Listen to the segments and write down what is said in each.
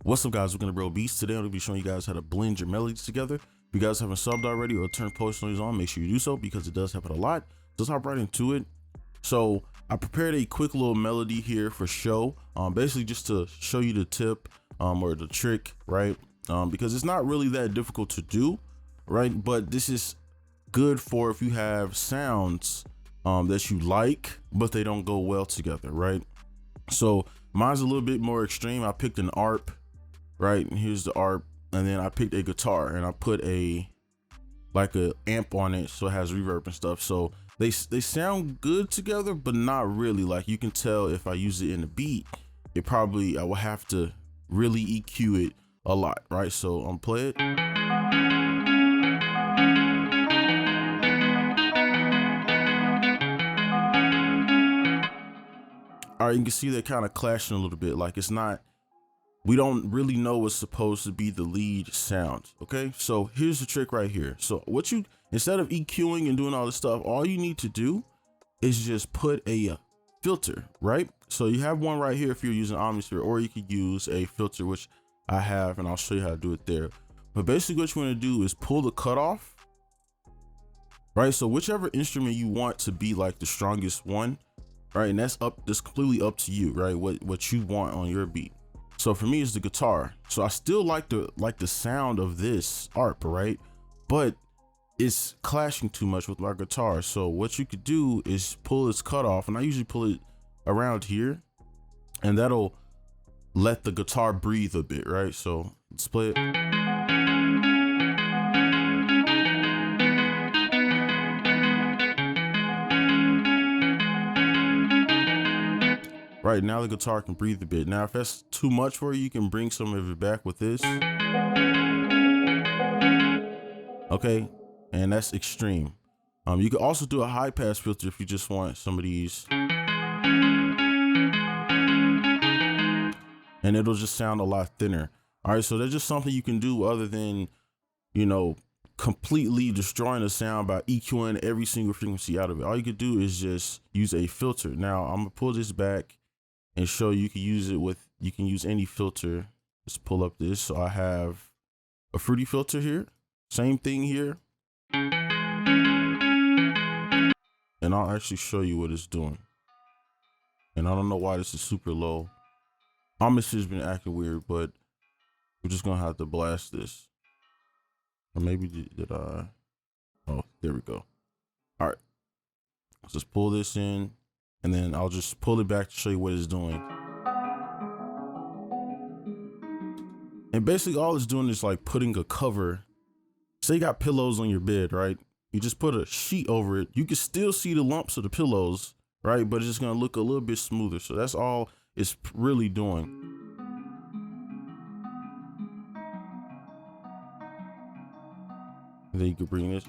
What's up, guys? We're gonna bro beats. Today I'm gonna be showing you guys how to blend your melodies together. If you guys haven't subbed already or turned post noise on, make sure you do so because it does happen a lot. Let's hop right into it. So I prepared a quick little melody here for show, basically just to show you the tip or the trick, right? Because it's not really that difficult to do, right? But this is good for if you have sounds that you like, but they don't go well together, right? So mine's a little bit more extreme. I picked an ARP, right? And here's the ARP, and then I picked a guitar and I put a amp on it, so it has reverb and stuff. So they sound good together, but not really. Like, you can tell if I use it in the beat, I will have to really EQ it a lot, right? So I'm play it. All right, you can see they're kind of clashing a little bit. Like, we don't really know what's supposed to be the lead sound. Okay, so here's the trick right here. So instead of EQing and doing all this stuff, all you need to do is just put a filter, right? So you have one right here if you're using Omnisphere, or you could use a filter, which I have, and I'll show you how to do it there. But basically what you want to do is pull the cutoff, right? So whichever instrument you want to be like the strongest one, right? And that's completely up to you, right? What you want on your beat. So for me, it's the guitar. So I still like the sound of this ARP, right? But it's clashing too much with my guitar. So what you could do is pull its cutoff, and I usually pull it around here, and that'll let the guitar breathe a bit, right? So let's play it. Right, now the guitar can breathe a bit. Now, if that's too much for you, you can bring some of it back with this. Okay, and that's extreme. You could also do a high pass filter if you just want some of these. And it'll just sound a lot thinner. All right, so that's just something you can do other than, completely destroying the sound by EQing every single frequency out of it. All you could do is just use a filter. Now, I'm gonna pull this back and show you can use any filter. Let's pull up this. So I have a fruity filter here, same thing here. And I'll actually show you what it's doing. And I don't know why this is super low. Omnisphere's been acting weird, but we're just gonna have to blast this. Or maybe did I? Oh, there we go. All right, let's just pull this in, and then I'll just pull it back to show you what it's doing. And basically all it's doing is like putting a cover. Say you got pillows on your bed, right? You just put a sheet over it. You can still see the lumps of the pillows, right? But it's just gonna look a little bit smoother. So that's all it's really doing. And then you can bring this.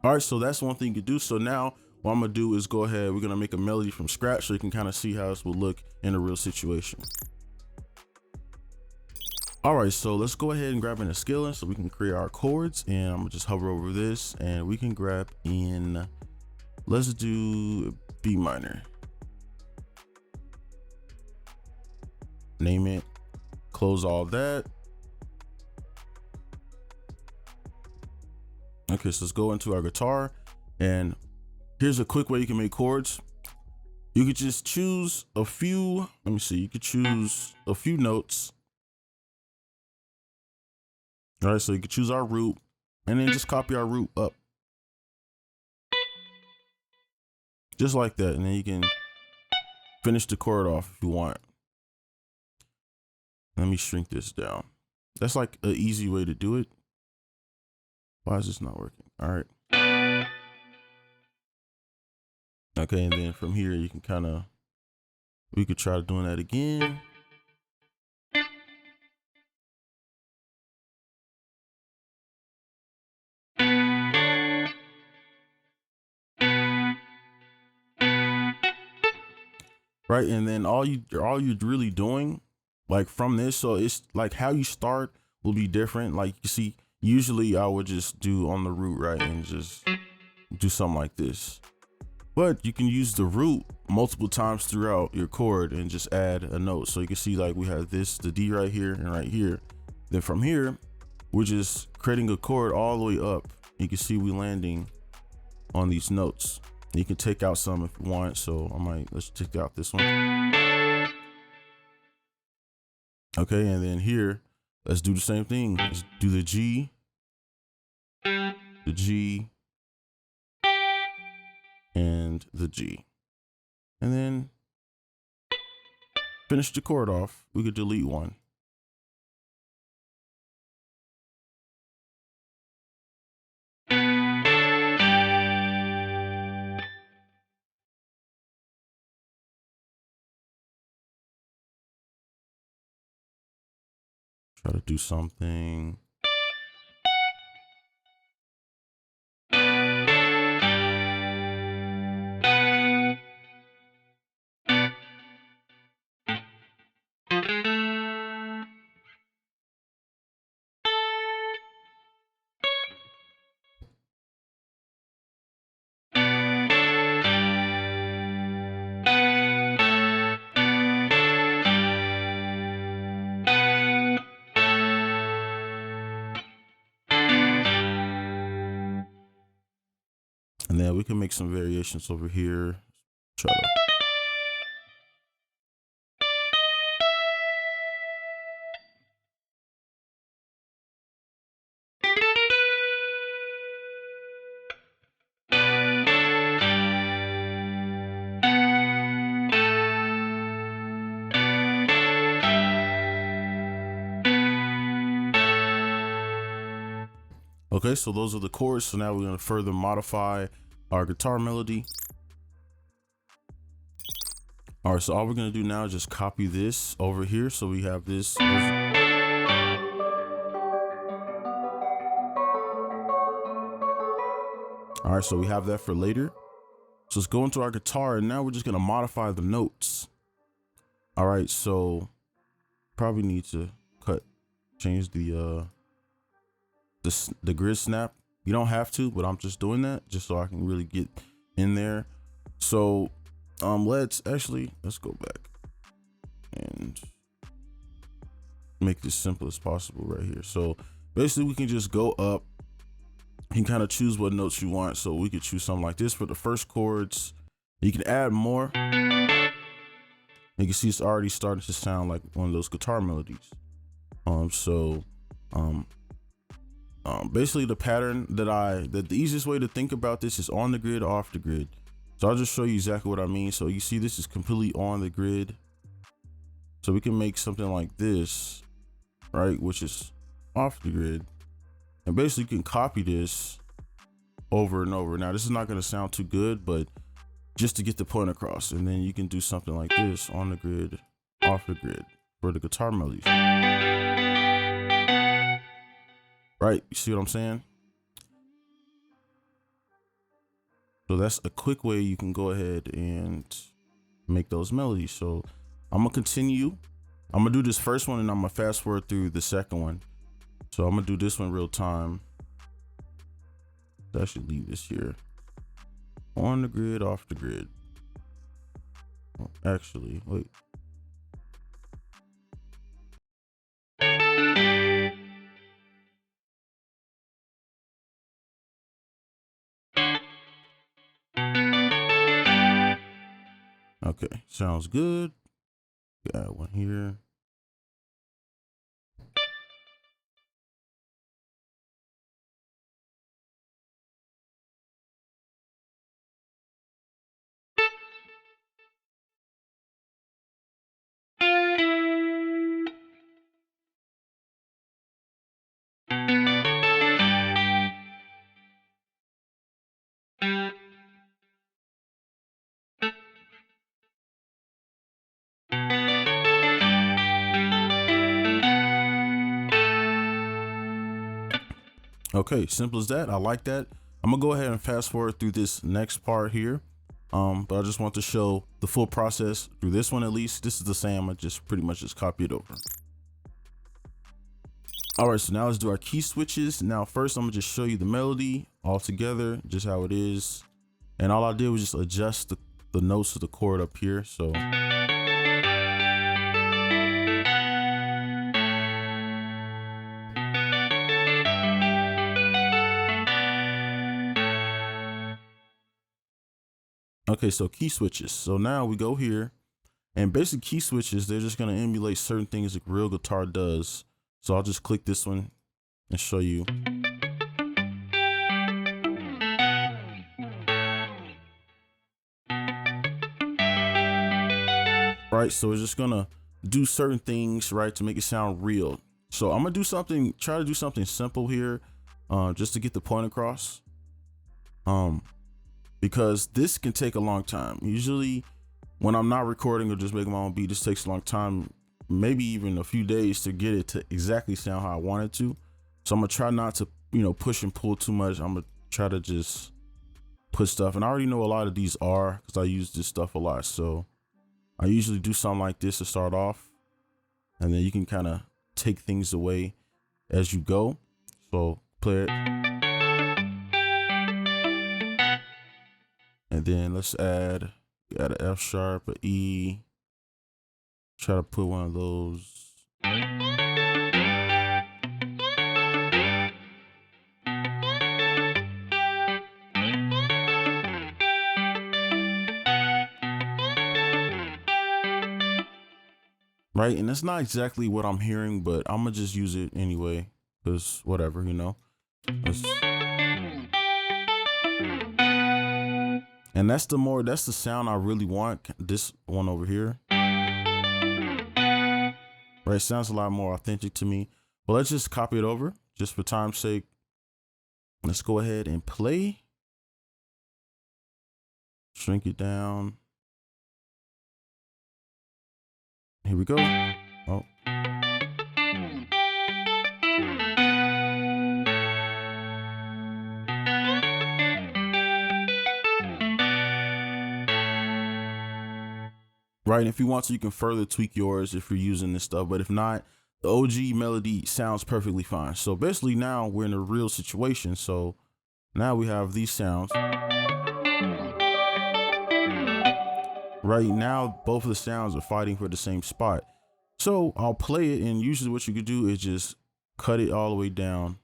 All right, so that's one thing you can do. So now what I'm gonna do is go ahead, we're gonna make a melody from scratch so you can kind of see how this will look in a real situation. All right, so let's go ahead and grab in a scale so we can create our chords, and I'm gonna just hover over this and we can grab in, let's do B minor. Name it, close all that. Okay, so let's go into our guitar, and here's a quick way you can make chords. You could just choose a few, you could choose a few notes. All right, so you could choose our root and then just copy our root up. Just like that, and then you can finish the chord off if you want. Let me shrink this down. That's like an easy way to do it. Why is this not working? All right. Okay, and then from here you can we could try doing that again. Right, and then all you're really doing, like from this, so it's like how you start will be different. Like you see, usually I would just do on the root, right, and just do something like this. But you can use the root multiple times throughout your chord and just add a note. So you can see like we have this, the D right here and right here. Then from here, we're just creating a chord all the way up. You can see we landing on these notes. You can take out some if you want. So let's take out this one. Okay, and then here, let's do the same thing. Let's do the G, the G, and the G. And then finish the chord off. We could delete one. Try to do something. And then we can make some variations over here. Try to. Okay, so those are the chords. So now we're going to further modify our guitar melody. All right, so all we're going to do now is just copy this over here. So we have this. All right, so we have that for later. So let's go into our guitar, and now we're just going to modify the notes. All right, so probably need to change the grid snap. You don't have to, but I'm just doing that just so I can really get in there. So let's go back and make this simple as possible right here. So basically we can just go up and kind of choose what notes you want. So we could choose something like this for the first chords. You can add more. You can see it's already starting to sound like one of those guitar melodies. Basically the pattern the easiest way to think about this is on the grid, off the grid. So I'll just show you exactly what I mean. So you see this is completely on the grid. So we can make something like this, right? Which is off the grid. And basically you can copy this over and over. Now this is not going to sound too good, but just to get the point across. And then you can do something like this on the grid, off the grid for the guitar melodies. Right, you see what I'm saying? So that's a quick way you can go ahead and make those melodies. So I'm gonna continue. I'm gonna do this first one and I'm gonna fast forward through the second one. So I'm gonna do this one real time. I should leave this here. On the grid, off the grid. Oh, actually, wait. Okay, sounds good. Got one here. Okay, simple as that. I like that. I'm gonna go ahead and fast forward through this next part here. But I just want to show the full process through this one at least. This is the same. I just pretty much just copy it over. All right, so now let's do our key switches. Now first I'm gonna just show you the melody all together, just how it is. And all I did was just adjust the notes of the chord up here. So okay, so key switches. So now we go here, and basic key switches, they're just gonna emulate certain things that real guitar does. So I'll just click this one and show you. Right, so it's just gonna do certain things, right, to make it sound real. So I'm gonna try to do something simple here, just to get the point across. Because this can take a long time. Usually when I'm not recording or just making my own beat, this takes a long time, maybe even a few days to get it to exactly sound how I want it to. So I'm gonna try not to, push and pull too much. I'm gonna try to just put stuff, and I already know a lot of these are, because I use this stuff a lot. So I usually do something like this to start off, and then you can kind of take things away as you go. So play it. And then let's add an F sharp, an E. Try to put one of those. Right, and it's not exactly what I'm hearing, but I'm gonna just use it anyway, because whatever, And that's the sound I really want. This one over here. Right, it sounds a lot more authentic to me. But let's just copy it over, just for time's sake. Let's go ahead and play. Shrink it down. Here we go. Oh. Right, if you want to, you can further tweak yours if you're using this stuff, but if not, the OG melody sounds perfectly fine. So basically now we're in a real situation. So now we have these sounds. Right now, both of the sounds are fighting for the same spot. So I'll play it, and usually what you could do is just cut it all the way down.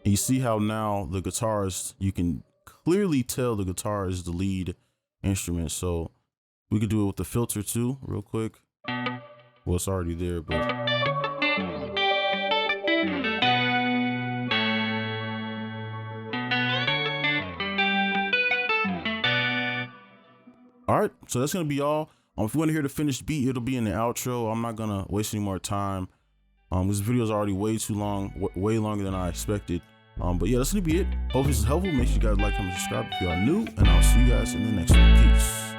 You see how now the guitars, you can clearly tell the guitar is the lead instrument. So we could do it with the filter too, real quick. Well, it's already there, but. All right, so that's gonna be all. If you want to hear the finished beat, it'll be in the outro. I'm not gonna waste any more time. This video is already way too long, way longer than I expected. But yeah, that's gonna be it. Hope this is helpful. Make sure you guys like, comment, subscribe if you are new, and I'll see you guys in the next one. Peace.